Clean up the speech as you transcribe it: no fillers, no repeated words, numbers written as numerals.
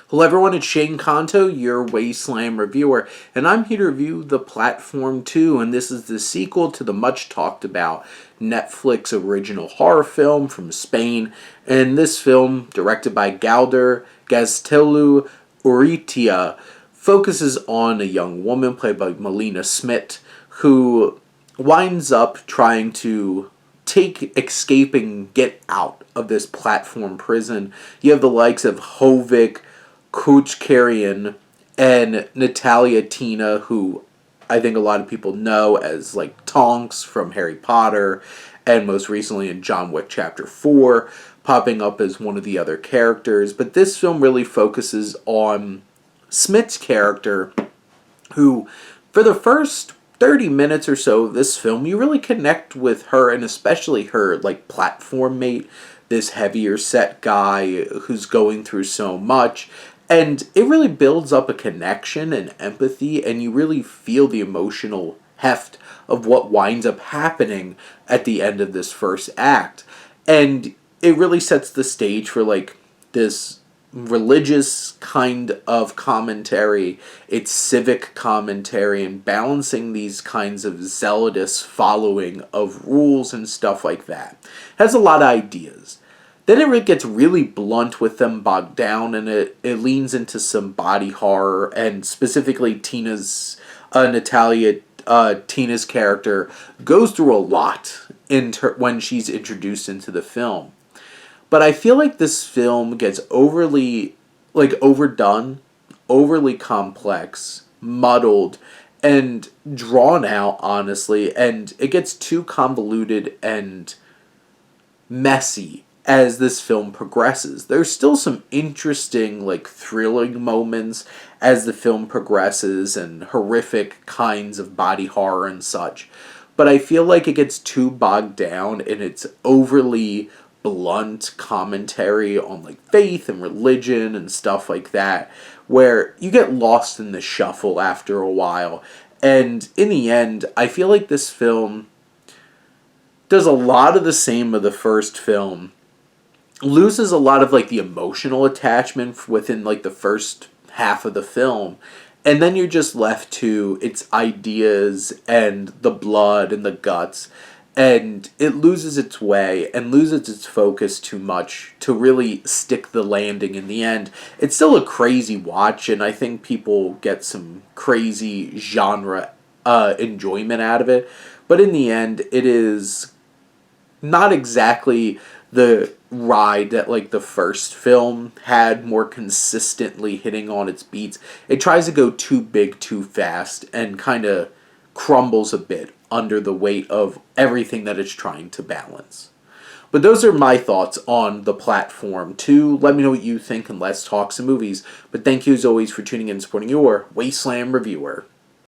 Hello everyone, it's Shane Kanto, your Wasteland reviewer, and I'm here to review The Platform 2, and this is the sequel to the much talked about Netflix original horror film from Spain. And this film, directed by Gaztelu-Urrutia, focuses on a young woman played by Melina Smith, who winds up trying to escape and get out of this platform prison. You have the likes of Hovik, Kuchkarian, and Natalia Tina, who I think a lot of people know as like Tonks from Harry Potter, and most recently in John Wick Chapter 4, popping up as one of the other characters. But this film really focuses on Smith's character, who, for the first 30 minutes or so of this film, you really connect with her, and especially her like platform mate, this heavier set guy who's going through so much. And it really builds up a connection and empathy, and you really feel the emotional heft of what winds up happening at the end of this first act. And it really sets the stage for like this religious kind of commentary, it's civic commentary, and balancing these kinds of zealotous following of rules and stuff like that. It has a lot of ideas. Then it gets really blunt with them, bogged down, and it leans into some body horror, and specifically Natalia Tina's character goes through a lot when she's introduced into the film. But I feel like this film gets overly, overdone, overly complex, muddled, and drawn out, honestly, and it gets too convoluted and messy as this film progresses. There's still some interesting, thrilling moments as the film progresses, and horrific kinds of body horror and such. But I feel like it gets too bogged down in its overly blunt commentary on faith and religion and stuff like that, where you get lost in the shuffle after a while. And in the end, I feel like this film does a lot of the same of the first film, loses a lot of the emotional attachment within the first half of the film, and then you're just left to its ideas and the blood and the guts, and it loses its way and loses its focus too much to really stick the landing in the end. It's still a crazy watch, and I think people get some crazy genre enjoyment out of it, but in the end, it is not exactly the ride that the first film had, more consistently hitting on its beats. It tries to go too big too fast and kind of crumbles a bit under the weight of everything that it's trying to balance. But those are my thoughts on The Platform 2. Let me know what you think, and let's talk some movies. But thank you as always for tuning in and supporting your Wasteland reviewer.